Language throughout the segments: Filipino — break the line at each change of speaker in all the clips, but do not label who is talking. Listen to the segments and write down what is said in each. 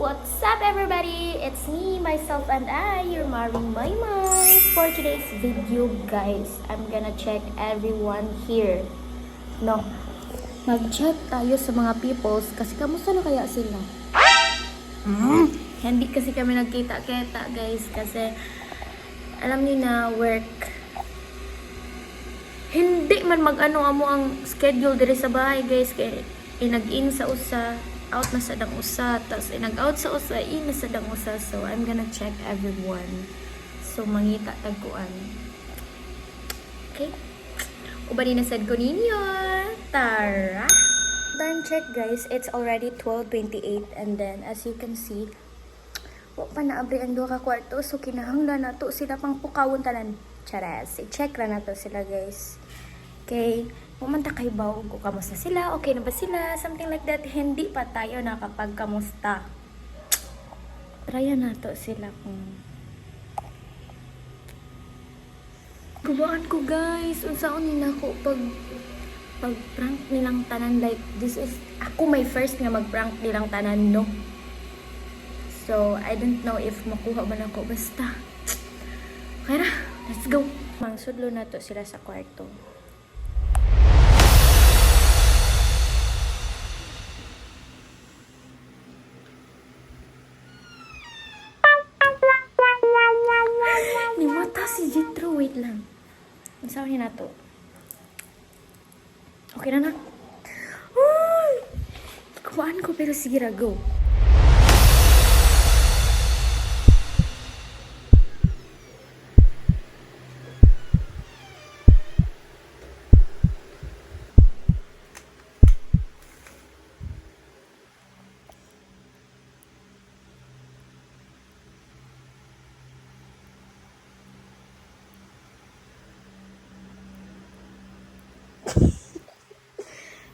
What's up everybody? It's me, myself and I, your Maring Maymay. For today's video guys, I'm gonna check everyone here. No, mag-check tayo sa mga peoples kasi kamusta na kaya sila? Hindi kasi kami nagkita-kita guys kasi alam niyo na work. Hindi man mag-ano amo ang schedule diri sa bahay guys kay inag-in sa usa, out na sa dang usa, tapos inag-out sa usa, in na sa dang usa. So I'm gonna check everyone. So mangita tagkuan. Okay? Ubani na sad ko ninyo. Tara! Time check guys, it's already 12:28 and then as you can see, wa pa naabri ang duha ka kwarto so kinahanglan nato sila pang pukawon tanan. Charas, i-check ra nato sila guys. Okay, pumunta kay Bao kung kamusta sila, okay na ba sila, something like that. Hindi pa tayo nakapag-kamusta. Tryan nato sila kung gubaan ko guys, unsaon nila ko pag prank nilang tanan, like this is ako my first nga mag-prank nilang tanan, no? So, I don't know if makuha man ako, basta kaya na, let's go. Mangsudlo na to sila sa kwarto. Ni mata si Jitro, wait lang. Isahin na to. Okay na na. Uy! Kumaan ko pero sige ra, go.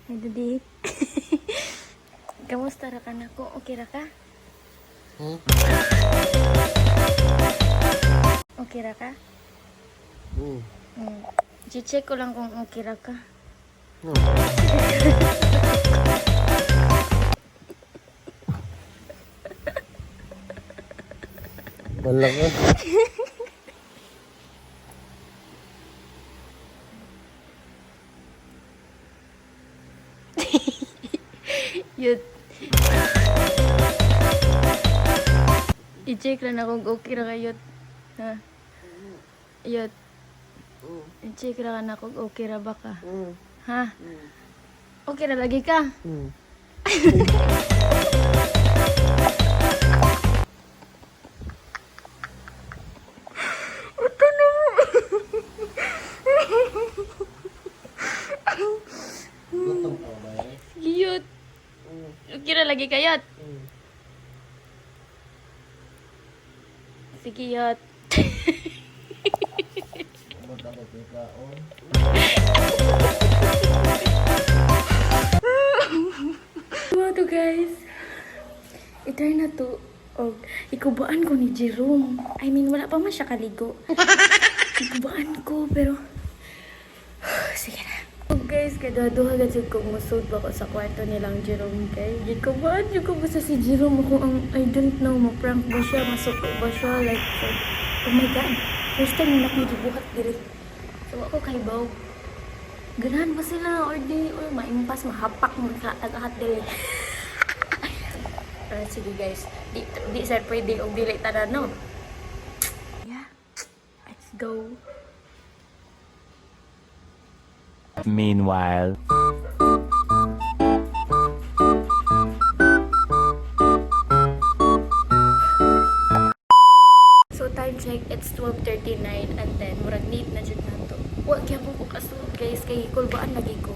Ay, Dadi. Kamusta ra ka na ko? Okay ra ka? Okay ra ka? I-check ko lang kung okay ra ka.
Wala ka.
Yut. I-check lang na kung okay ra kayot. Ha? Yut. I-check lang na kung okay ra ba ka. Ha? Okay ra lagi ka? Ito na mo.
Gutom ka ba eh?
Yut. Okay ra lagi kayot. Sige yut.
Kumot ako pikaon.
Mga to guys. I-try na to. Og ikubaan ko ni Jerome. I mean, wala pa man siya kaligo. Ikubaan ko, pero sige na. Og guys, kada-duha gad ko musod ba ko sa kwarto nilang Jerome kay. Ikubaan ko basta si Jerome ako ang I don't know, ma-prank ba siya, masuko ba siya, like so, oh my god. First time na akong gibuhat diri. So ako kay Bao. Ganahan ba sila or di or maimpas mahapak mo ka tagahat dili. Sige guys, di sir pwede og dili tanan no. Yeah. Let's go.
Meanwhile.
So time check, it's 12:39 and then murag need na jud nato. Wa gyapon ko kasulod guys kay kulbaan lagi ko.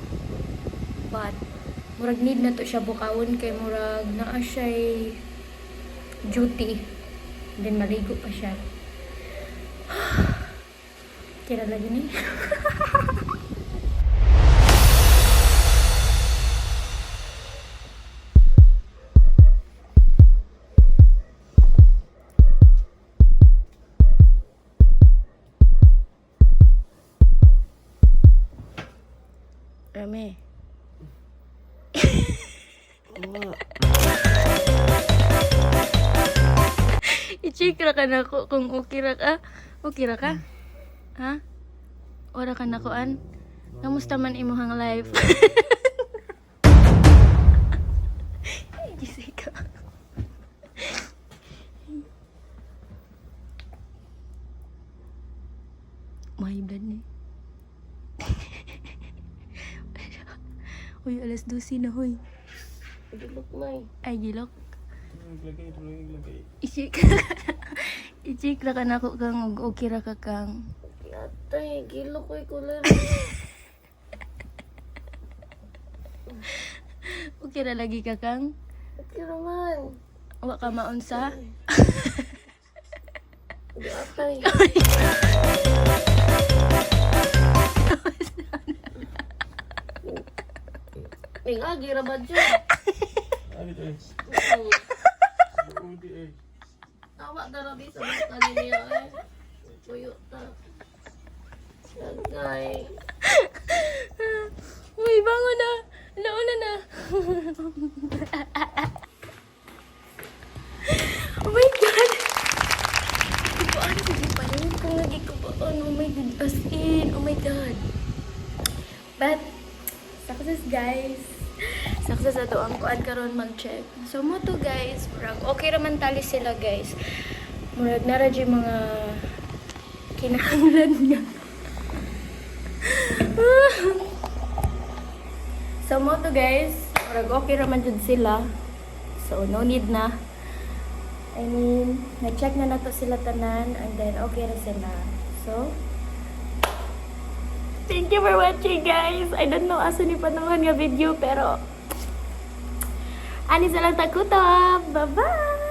But murag need na to siya bukawon kay murag naa siya duty. Then maligo pa siya. Kira lagi ni. Rame. I-check ra ka na ko kung okay ra ka. Okay ra ka? Ha? Ora ka na kuan? Kamusta man imuhang life? Ay, Jessica. May blood ni. Uy, alas 12 na, hoy.
Gilok na
Ay, gilok.
Lagay.
I-check. I-check ra ka na ko kang ug okay ra ka kang.
Atay, gilok ko kulay.
Okay ra lagi ka kang.
Okay naman.
Wa ka maunsa.
Atay. Agi ra ba dyan? Tawa na rabi sa mga kanina eh. Puyo ta. Lagay.
Uy, bangon na. Launa na. Oh my God. Ano sige pa rin kung lagi ko ba? Oh my God. As in. Oh my God. But, success guys. Success ato ang kuan karon mag-check. So mo to guys, murag okay raman tali sila guys. Murag nara jud mga kinahanglan niya. So mo to guys, murag okay raman jud sila. So no need na. I mean, na-check na nato sila tanan and then okay ra sila. So thank you for watching guys. I don't know asa ni panahon nga video pero ani sa lang takutob. Bye-bye!